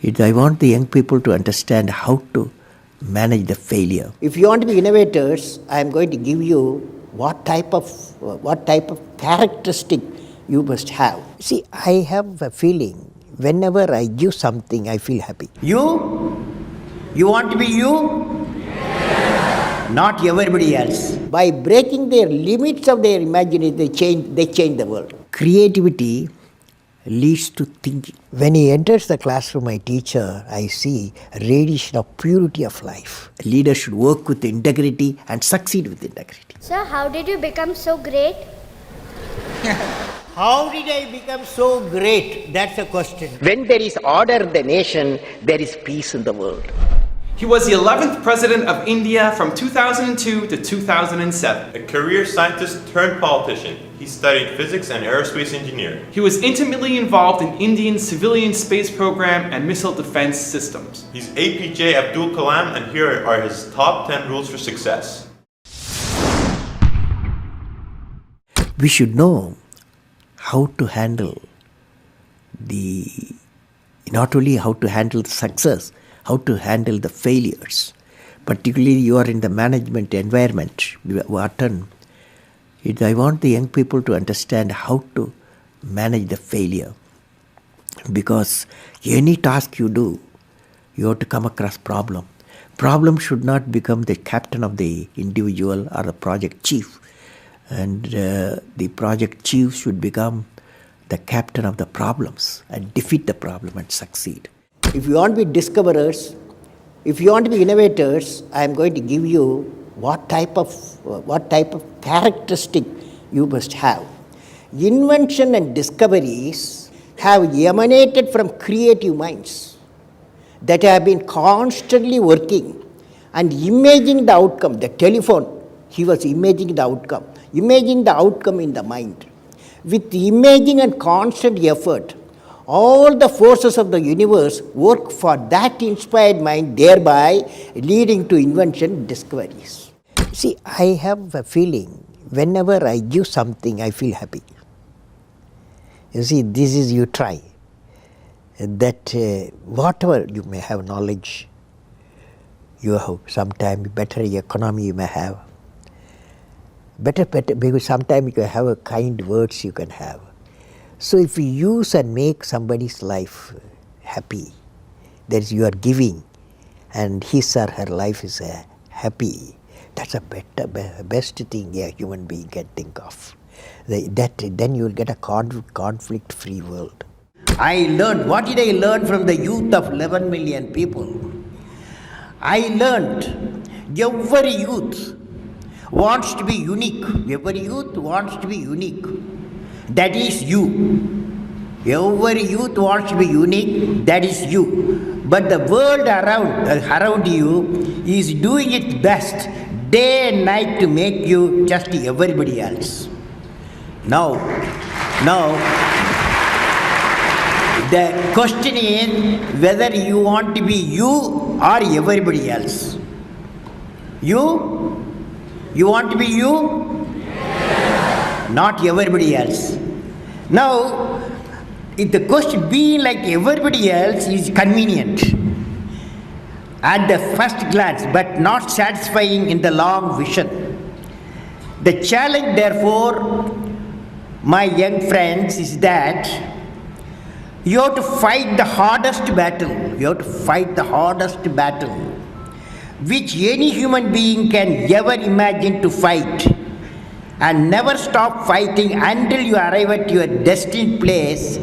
I want the young people to understand how to manage the failure. If you want to be innovators, I am going to give you what type of characteristic you must have. See, I have a feeling whenever I give something, I feel happy. You want to be you? Not everybody else. By breaking their limits of their imagination, they change the world. Creativity leads to thinking. When he enters the classroom, my teacher, I see a radiation of purity of life. A leader should work with integrity and succeed with integrity. Sir, how did you become so great? How did I become so great? That's a question. When there is order in the nation, there is peace in the world. He was the 11th President of India from 2002 to 2007. A career scientist turned politician. He studied physics and aerospace engineering. He was intimately involved in Indian civilian space program and missile defense systems. He's A.P.J. Abdul Kalam, and here are his top 10 rules for success. We should know how to handle not only how to handle the success, how to handle the failures. Particularly you are in the management environment, Wharton. I want the young people to understand how to manage the failure. Because any task you do, you have to come across problem. Problem should not become the captain of the individual or the project chief. And the project chief should become the captain of the problems and defeat the problem and succeed. If you want to be discoverers, if you want to be innovators, I am going to give you what type of characteristic you must have. Invention and discoveries have emanated from creative minds that have been constantly working and imagining the outcome. The telephone, he was imagining the outcome in the mind. With imaging and constant effort, all the forces of the universe work for that inspired mind, thereby leading to invention and discoveries. See, I have a feeling whenever I give something, I feel happy. You see, this is you try. That whatever you may have knowledge, you have sometimes better economy you may have. Better, because sometimes you have a kind words you can have. So if you use and make somebody's life happy, that is you are giving, and his or her life is happy, that's a best thing a human being can think of. Then you will get a conflict-free world. What did I learn from the youth of 11 million people? I learned every youth wants to be unique. Every youth wants to be unique. That is you. Every youth wants to be unique. That is you. But the world around you is doing its best day and night to make you just everybody else. Now, the question is whether you want to be you or everybody else. You want to be you? Not everybody else. Now, if the question being like everybody else is convenient at the first glance, but not satisfying in the long vision. The challenge, therefore, my young friends, is that you have to fight the hardest battle. You have to fight the hardest battle which any human being can ever imagine to fight, and never stop fighting until you arrive at your destined place.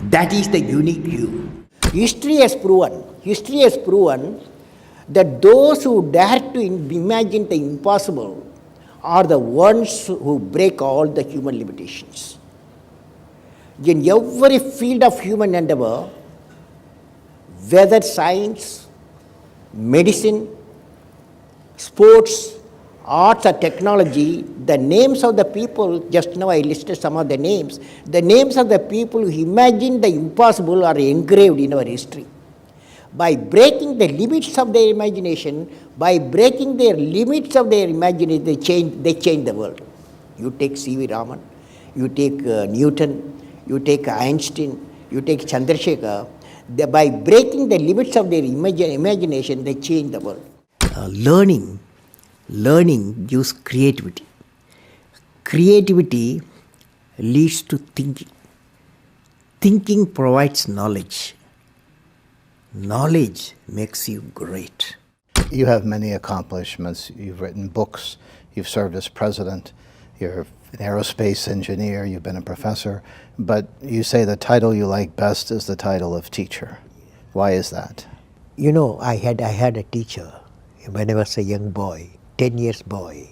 That is the unique you. History has proven that those who dare to imagine the impossible are the ones who break all the human limitations. In every field of human endeavor, whether science, medicine, sports, arts or technology, the names of the people, just now I listed some of the names of the people who imagined the impossible are engraved in our history. By breaking the limits of their imagination, they change the world. You take C.V. Raman, you take Newton, you take Einstein, you take Chandrasekhar. By breaking the limits of their imagination, they change the world. Learning gives creativity. Creativity leads to thinking. Thinking provides knowledge. Knowledge makes you great. You have many accomplishments. You've written books. You've served as president. You're an aerospace engineer. You've been a professor. But you say the title you like best is the title of teacher. Why is that? You know, I had a teacher when I was a young boy, 10 years boy,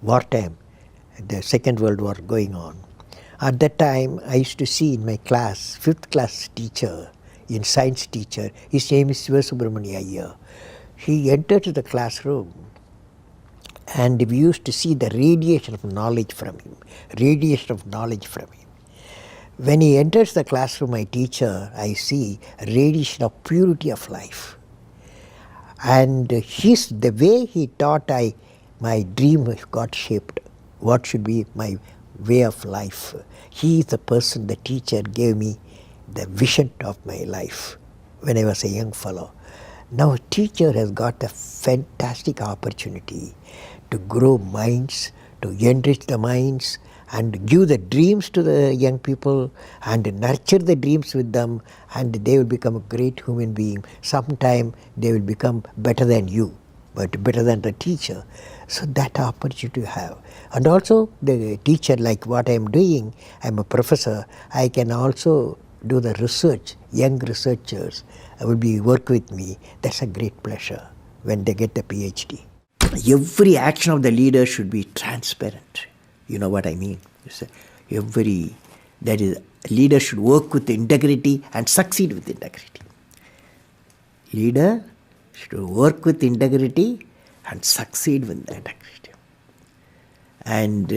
wartime, the Second World War going on. At that time, I used to see in my class, 5th class teacher, in science teacher, his name is Subramania Iyer. He entered the classroom and we used to see the radiation of knowledge from him, When he enters the classroom, my teacher, I see a radiation of purity of life. And the way he taught, my dream got shaped. What should be my way of life? He is the person, the teacher gave me the vision of my life when I was a young fellow. Now a teacher has got a fantastic opportunity to grow minds, to enrich the minds, and give the dreams to the young people and nurture the dreams with them, and they will become a great human being. Sometime they will become better than you, but better than the teacher. So that opportunity you have. And also the teacher, like what I am doing, I am a professor, I can also do the research. Young researchers will work with me. That's a great pleasure when they get the PhD. Every action of the leader should be transparent. You know what I mean? That is, leader should work with integrity and succeed with integrity. Leader should work with integrity and succeed with integrity. And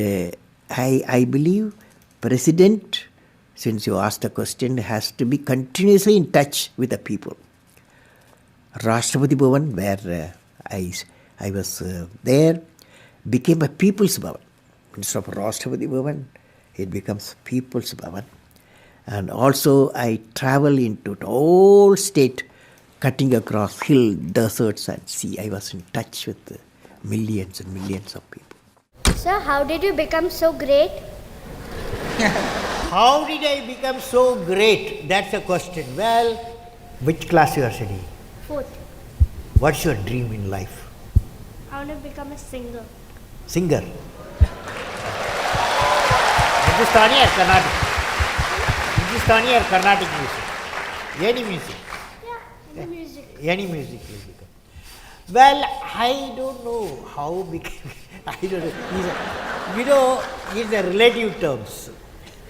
I believe President, since you asked the question, has to be continuously in touch with the people. Rashtrapati Bhavan, where I was there, became a People's Bhavan. Instead of Rashtrapati Bhavan, it becomes People's Bhavan. And also I travel into the whole state, cutting across hill, deserts and sea. I was in touch with millions and millions of people. Sir, how did you become so great? How did I become so great? That's the question. Well, which class you are studying? 4th. What's your dream in life? I want to become a singer. Singer. Hindustani or Carnatic? Hindustani or Carnatic music? Any music? Yeah, any music. Any music will become. Well, I don't know how became. I don't know. It's a relative terms.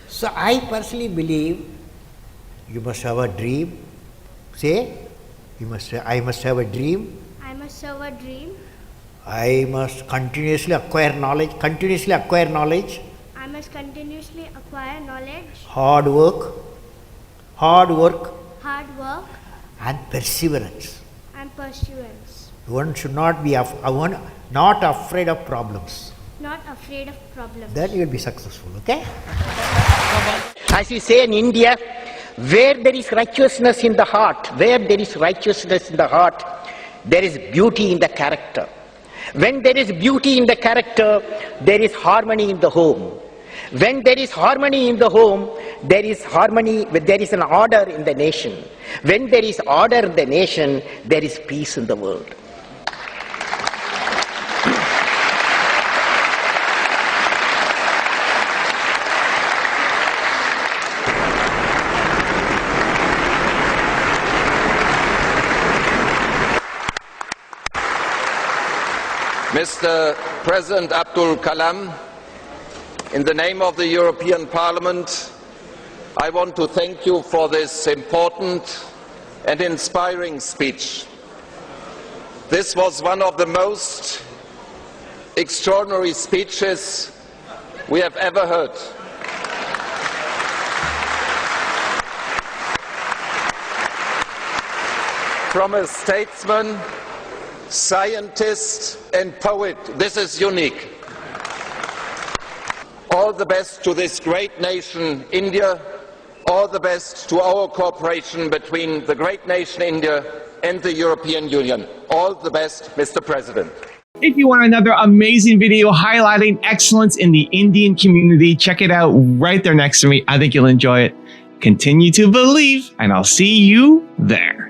So I personally believe you must have a dream. Say, I must have a dream. I must have a dream. I must continuously acquire knowledge. I must continuously acquire knowledge. Hard work. Hard work. And perseverance. And pursuance. One should not be not afraid of problems. Not afraid of problems. Then you will be successful, okay? As we say in India, where there is righteousness in the heart, there is beauty in the character. When there is beauty in the character, there is harmony in the home. When there is harmony in the home, there is an order in the nation. When there is order in the nation, there is peace in the world. Mr. President Abdul Kalam, in the name of the European Parliament, I want to thank you for this important and inspiring speech. This was one of the most extraordinary speeches we have ever heard. From a statesman, scientist and poet. This is unique. All the best to this great nation, India. all the best to our cooperation between the great nation India and the European Union. All the best, Mr. President. If you want another amazing video highlighting excellence in the Indian community, check it out right there next to me. I think you'll enjoy it. Continue to believe, and I'll see you there.